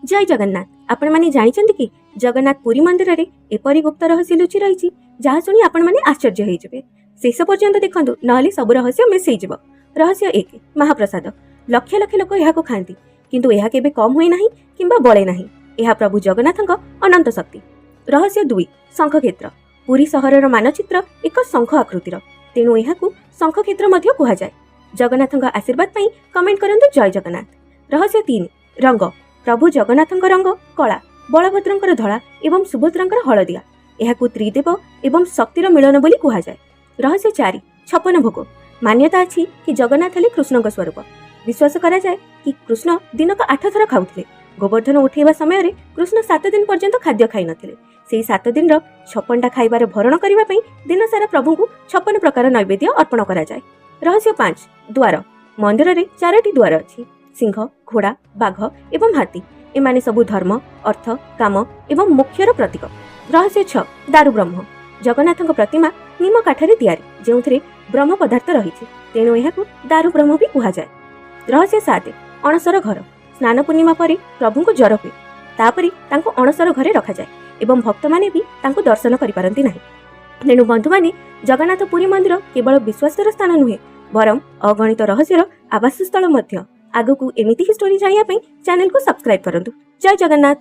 जय जगन्नाथ। आपण माने जानिचंती कि जगन्नाथ पुरी मंदिर रे एपरी गुप्त रहस्य लुचि रही जहाँ शुणी आपण माने आश्चर्य होइजिबे। शेष पर्यंत देखंतु नहले सब रहस्य मिस होइजिबो। रहस्य 1 महाप्रसाद। लक्ष लक्ष लोक एहाको खांती किंतु एहा केबे कम हुए नाही किंबा बळे नाही। एहा प्रभु जगन्नाथଙ୍କ अनंत शक्ति। रहस्य 2 शंख क्षेत्र। पुरी सहरर मानचित्र एक शंख आकृतिर तेणु एहाकु शंख क्षेत्र मध्य कुहा जाय। जगन्नाथଙ୍କ आशीर्वाद पई कमेंट करंतु जय जगन्नाथ। रहस्य 3 रंग। प्रभु जगन्नाथଙ୍କ रंग कला, बलभद्रଙ୍କର धଳା एवं सुभद्राଙ୍କର हलदिया। एहाकु त्रिदेव एवं शक्तिर मिलन बोली कुहा जाय। रहस्य 4 56 भोग। मान्यता अछि कि जगन्नाथ हेले कृष्णଙ୍କ स्वरूप। विश्वास करा जाय कि कृष्ण दिनक 8 थर खाउथिले। गोवर्धन उठेबा समय रे कृष्ण 7 दिन पर्यंत खाद्य खाइ नथिले। सेही 7 दिन रो 56टा खाइबार भरण करिबा पई दिन सारा प्रभुଙ୍କୁ 56 प्रकार नैवेद्य अर्पण करा जाय। रहस्य 5 द्वार। मंदिर रे 4टी द्वार अछि। सिंह, घोड़ा, बाघ एवं हाथी एमाने सबु धर्म, अर्थ, काम एवं मोक्षर प्रतीक। रहस्य 6 दारु ब्रह्म। जगन्नाथଙ୍କ प्रतिमा निम काठरे तैयारी जेउथरे ब्रह्म पदार्थ रहिछि तेणु एहाकु दारु ब्रह्म भी कुहा जाय। रहस्य 7 अणसर घर। स्नान पूर्णिमा परे प्रभुଙ୍କୁ ज्वर हुए तापरे तांको अणसर घरे रखा जाय एवं भक्त माने भी तांको दर्शन करि पारंती नाही। तेणु बंधु माने जगन्नाथ पुरी मंदिर केवल विश्वासर स्थान नुहे बरं अगणित रहस्यर आवास स्थल मध्य। आगकू एमिति ही स्टोरी जानिया पई चैनल को सब्सक्राइब करंतु। जय जगन्नाथ।